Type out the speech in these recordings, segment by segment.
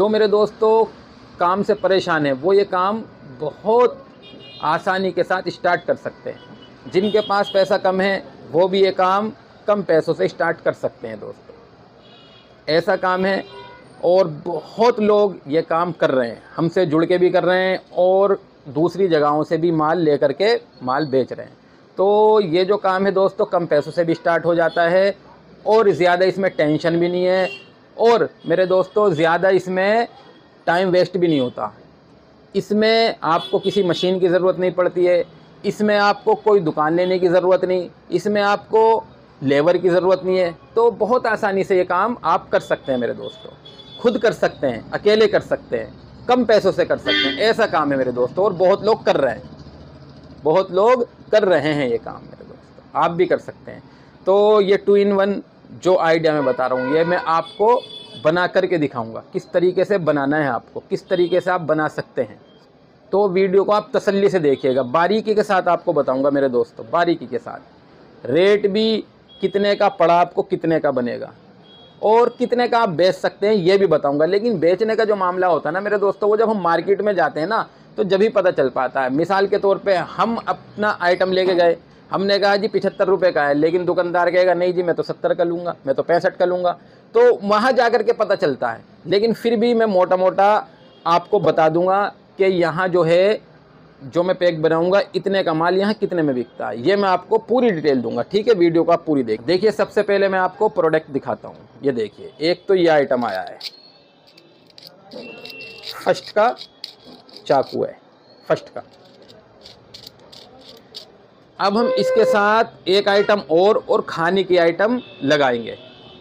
जो मेरे दोस्तों काम से परेशान है वो ये काम बहुत आसानी के साथ स्टार्ट कर सकते हैं। जिनके पास पैसा कम है वो भी ये काम कम पैसों से स्टार्ट कर सकते हैं दोस्तों। ऐसा काम है और बहुत लोग ये काम कर रहे हैं, हमसे जुड़ के भी कर रहे हैं और दूसरी जगहों से भी माल ले करके माल बेच रहे हैं। तो ये जो काम है दोस्तों कम पैसों से भी स्टार्ट हो जाता है और ज़्यादा इसमें टेंशन भी नहीं है और मेरे दोस्तों ज़्यादा इसमें टाइम वेस्ट भी नहीं होता। इसमें आपको किसी मशीन की ज़रूरत नहीं पड़ती है, इसमें आपको कोई दुकान लेने की ज़रूरत नहीं, इसमें आपको लेबर की ज़रूरत नहीं है। तो बहुत आसानी से ये काम आप कर सकते हैं मेरे दोस्तों, खुद कर सकते हैं, अकेले कर सकते हैं, कम पैसों से कर सकते हैं। ऐसा काम है मेरे दोस्तों और बहुत लोग कर रहे हैं, बहुत लोग कर रहे हैं ये काम मेरे दोस्तों, आप भी कर सकते हैं। तो ये 2 in 1 जो आइडिया मैं बता रहा हूँ ये मैं आपको बना करके दिखाऊंगा, किस तरीके से बनाना है आपको, किस तरीके से आप बना सकते हैं। तो वीडियो को आप तसल्ली से देखिएगा, बारीकी के साथ आपको बताऊंगा मेरे दोस्तों, बारीकी के साथ। रेट भी कितने का पड़ा आपको, कितने का बनेगा और कितने का आप बेच सकते हैं ये भी बताऊंगा। लेकिन बेचने का जो मामला होता है ना मेरे दोस्तों, वो जब हम मार्केट में जाते हैं ना तो जब ही पता चल पाता है। मिसाल के तौर पे हम अपना आइटम लेके गए, हमने कहा जी 75 रुपये का है, लेकिन दुकानदार कहेगा नहीं जी मैं तो 70 का लूँगा, मैं तो 65 का लूँगा। तो वहाँ जा कर के पता चलता है। लेकिन फिर भी मैं मोटा मोटा आपको बता दूंगा कि यहाँ जो है जो मैं पैक बनाऊंगा इतने का माल यहाँ कितने में बिकता है, ये मैं आपको पूरी डिटेल दूंगा। ठीक है, वीडियो को आप पूरी देखिए। सबसे पहले मैं आपको प्रोडक्ट दिखाता हूँ। ये देखिए, एक तो ये आइटम आया है, फर्स्ट का चाकू है, फर्स्ट का। अब हम इसके साथ एक आइटम और खाने की आइटम लगाएंगे,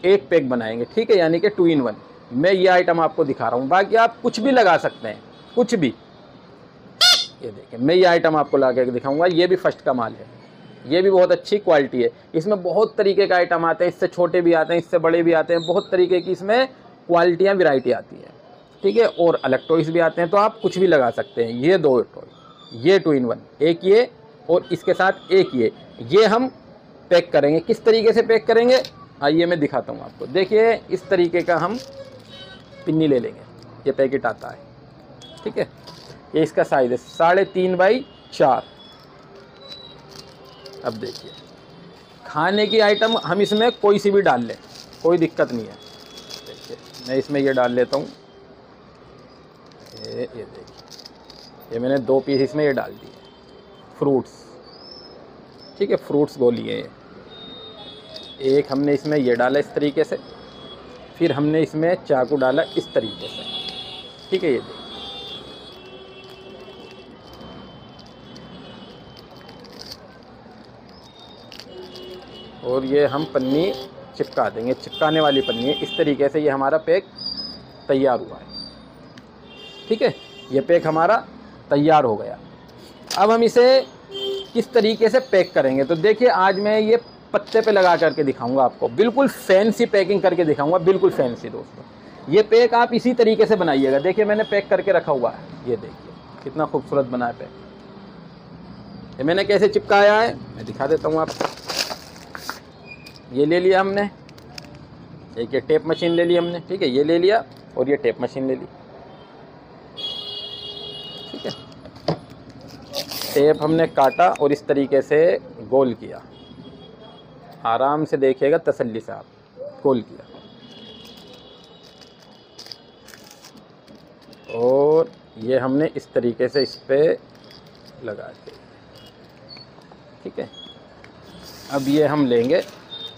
एक पैक बनाएंगे। ठीक है, यानी कि 2 in 1। मैं ये आइटम आपको दिखा रहा हूँ, बाकी आप कुछ भी लगा सकते हैं, कुछ भी। ये देखिए, मैं ये आइटम आपको ला के दिखाऊंगा। ये भी फर्स्ट का माल है, ये भी बहुत अच्छी क्वालिटी है। इसमें बहुत तरीके का आइटम आते हैं, इससे छोटे भी आते हैं, इससे बड़े भी आते हैं, बहुत तरीके की इसमें क्वालिटियाँ वैरायटी आती है। ठीक है, और अलग टॉयस भी आते हैं, तो आप कुछ भी लगा सकते हैं। ये 2 टॉय, ये 2 in 1, एक ये और इसके साथ एक ये हम पैक करेंगे। किस तरीके से पैक करेंगे आइए मैं दिखाता हूँ आपको। देखिए, इस तरीके का हम पिन्नी ले लेंगे, ये पैकेट आता है। ठीक है, ये इसका साइज़ है 3.5 बाई 4। अब देखिए, खाने की आइटम हम इसमें कोई सी भी डाल लें, कोई दिक्कत नहीं है। देखिए, मैं इसमें ये डाल लेता हूँ, ये देखिए, ये मैंने 2 पीस इसमें ये डाल दिए, फ्रूट्स। ठीक है, फ्रूट्स को लिए एक हमने इसमें ये डाला इस तरीके से, फिर हमने इसमें चाकू डाला इस तरीके से। ठीक है, ये देखिए, और ये हम पन्नी चिपका देंगे, चिपकाने वाली पन्नी है। इस तरीके से ये हमारा पैक तैयार हुआ है। ठीक है, ये पैक हमारा तैयार हो गया। अब हम इसे किस तरीके से पैक करेंगे, तो देखिए आज मैं ये पत्ते पे लगा करके दिखाऊंगा आपको, बिल्कुल फैंसी पैकिंग करके दिखाऊंगा, बिल्कुल फैंसी दोस्तों। ये पैक आप इसी तरीके से बनाइएगा। देखिए, मैंने पैक करके रखा हुआ है, ये देखिए कितना खूबसूरत बना है पैक। ये मैंने कैसे चिपकाया है मैं दिखा देता हूँ आपको। ये ले लिया हमने, एक ये टेप मशीन ले ली हमने। ठीक है, ये ले लिया और ये टेप मशीन ले ली। ठीक है, टेप हमने काटा और इस तरीके से गोल किया। आराम से देखिएगा, तसल्ली से आप गोल किया और ये हमने इस तरीके से इस पे लगा दिया। ठीक है, अब ये हम लेंगे,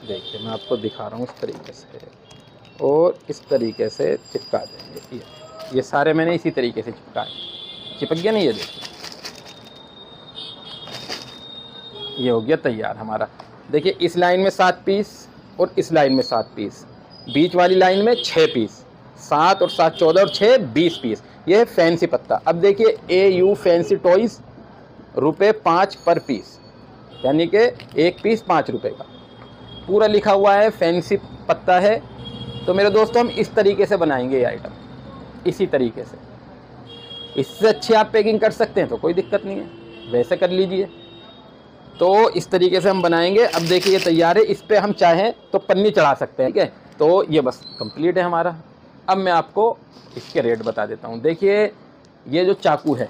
देखिए मैं आपको दिखा रहा हूँ इस तरीके से, और इस तरीके से चिपका देंगे। ये सारे मैंने इसी तरीके से चिपकाए, चिपक गया नहीं। ये देखिए, ये हो गया तैयार हमारा। देखिए, इस लाइन में 7 पीस और इस लाइन में 7 पीस, बीच वाली लाइन में 6 पीस, 7 और 7 14 और 6 20 पीस। ये है फैंसी पत्ता। अब देखिए, AU फैंसी टॉयज़ ₹5 पर पीस, यानी कि एक पीस 5 रुपये का पूरा लिखा हुआ है, फैंसी पत्ता है। तो मेरे दोस्तों, हम इस तरीके से बनाएंगे ये आइटम, इसी तरीके से। इससे अच्छी आप पैकिंग कर सकते हैं तो कोई दिक्कत नहीं है, वैसे कर लीजिए। तो इस तरीके से हम बनाएंगे। अब देखिए, ये तैयार है, इस पर हम चाहें तो पन्नी चढ़ा सकते हैं। ठीक है, तो ये बस कंप्लीट है हमारा। अब मैं आपको इसके रेट बता देता हूँ। देखिए ये जो चाकू है,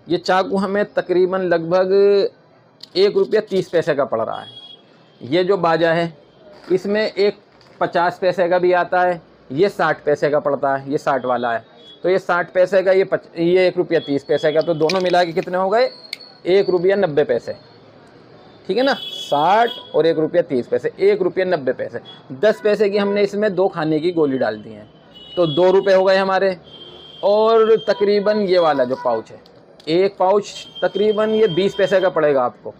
ये चाकू हमें तकरीबन लगभग 1 रुपया 30 पैसे का पड़ रहा है। ये जो बाजा है इसमें एक 50 पैसे का भी आता है, ये 60 पैसे का पड़ता है, ये 60 वाला है। तो ये 60 पैसे का, ये 1 रुपया 30 पैसे का, तो दोनों मिला के कितने हो गए? 1 रुपया 90 पैसे, ठीक है ना। 60 और 1 रुपया 30 पैसे, 1 रुपया 90 पैसे। 10 पैसे की हमने इसमें 2 खाने की गोली डाल दी हैं, तो 2 रुपये हो गए हमारे। और तकरीबन ये वाला जो पाउच है, एक पाउच तकरीबन ये 20 पैसे का पड़ेगा आपको,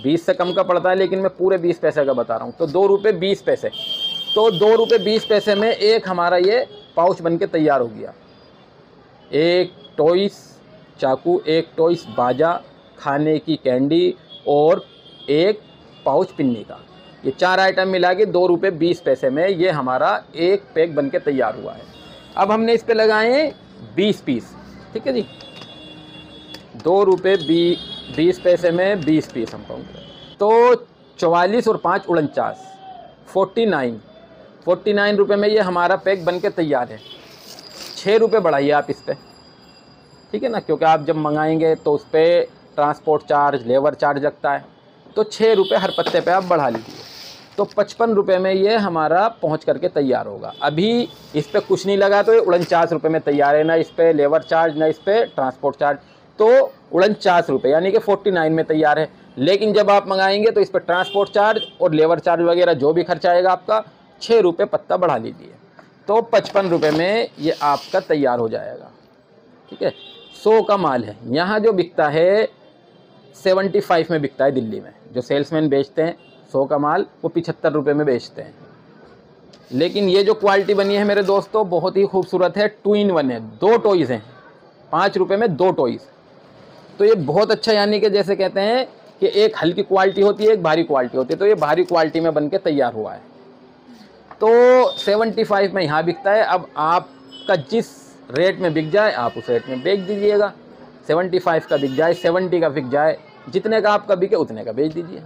20 से कम का पड़ता है, लेकिन मैं पूरे 20 पैसे का बता रहा हूँ। तो 2 रुपये 20 पैसे, तो 2 रुपये 20 पैसे में एक हमारा ये पाउच बन के तैयार हो गया। एक टॉयस चाकू, एक टॉयस बाजा, खाने की कैंडी और एक पाउच पिन्नी का, ये 4 आइटम मिला के 2 रुपये 20 पैसे में ये हमारा एक पैक बन के तैयार हुआ है। अब हमने इस पे लगाए 20 पीस, ठीक है जी। 2 रुपये 20 पैसे में 20 पीस हम कहूँगे, तो 44 और 5 49, 49 रुपये में ये हमारा पैक बन के तैयार है। 6 रुपये बढ़ाइए आप इस पर, ठीक है ना, क्योंकि आप जब मंगाएंगे तो उस पर ट्रांसपोर्ट चार्ज, लेबर चार्ज लगता है, तो 6 रुपये हर पत्ते पे आप बढ़ा लीजिए, तो 55 रुपये में ये हमारा पहुंच करके तैयार होगा। अभी इस पर कुछ नहीं लगा तो ये 49 रुपये में तैयार है, ना इस पर लेबर चार्ज ना इस पर ट्रांसपोर्ट चार्ज, तो 49 रुपये यानी कि 49 में तैयार है। लेकिन जब आप मंगाएंगे तो इस पर ट्रांसपोर्ट चार्ज और लेबर चार्ज वगैरह जो भी खर्चा आएगा आपका, 6 रुपये पत्ता बढ़ा लीजिए, तो 55 रुपये में ये आपका तैयार हो जाएगा, ठीक है। 100 का माल है, यहाँ जो बिकता है 75 में बिकता है दिल्ली में, जो सेल्समैन बेचते हैं 100 का माल वो 75 रुपये में बेचते हैं। लेकिन ये जो क्वालिटी बनी है मेरे दोस्तों बहुत ही खूबसूरत है, 2 in 1 है, 2 टॉयज़ हैं, 5 रुपये में 2 टॉयज़, तो ये बहुत अच्छा, यानी कि जैसे कहते हैं कि एक हल्की क्वालिटी होती है, एक भारी क्वालिटी होती है, तो ये भारी क्वालिटी में बन के तैयार हुआ है। तो 75 में यहाँ बिकता है। अब आपका जिस रेट में बिक जाए आप उस रेट में बेच दीजिएगा, 75 का बिक जाए, 70 का बिक जाए, जितने का आपका बिके उतने का बेच दीजिए।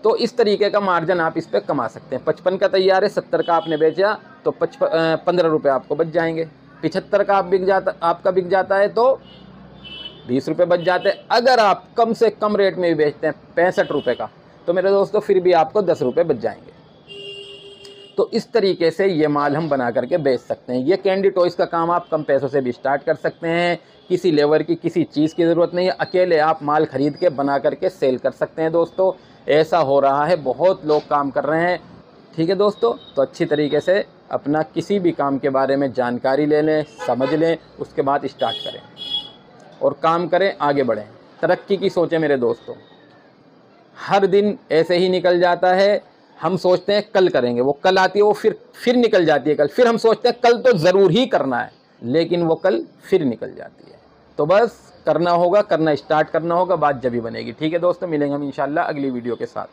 तो इस तरीके का मार्जिन आप इस पर कमा सकते हैं। 55 का तैयार है, 70 का आपने बेचा तो 15 रुपये आपको बच जाएंगे। 75 का आपका बिक जाता है तो 20 रुपये बच जाते हैं। अगर आप कम से कम रेट में भी बेचते हैं 65 रुपये का, तो मेरे दोस्तों फिर भी आपको 10 रुपये बच जाएंगे। तो इस तरीके से ये माल हम बना करके बेच सकते हैं। ये कैंडी टॉयज़ का काम आप कम पैसों से भी स्टार्ट कर सकते हैं, किसी लेबर की किसी चीज़ की ज़रूरत नहीं है, अकेले आप माल ख़रीद के बना करके सेल कर सकते हैं। दोस्तों ऐसा हो रहा है, बहुत लोग काम कर रहे हैं, ठीक है दोस्तों। तो अच्छी तरीके से अपना किसी भी काम के बारे में जानकारी ले लें, समझ लें, उसके बाद स्टार्ट करें और काम करें, आगे बढ़ें, तरक्की की सोचें मेरे दोस्तों। हर दिन ऐसे ही निकल जाता है, हम सोचते हैं कल करेंगे, वो कल आती है, वो फिर निकल जाती है कल, फिर हम सोचते हैं कल तो ज़रूर ही करना है, लेकिन वो कल फिर निकल जाती है। तो बस करना होगा, करना स्टार्ट करना होगा, बात जब भी बनेगी। ठीक है दोस्तों, मिलेंगे हम इंशाल्लाह अगली वीडियो के साथ।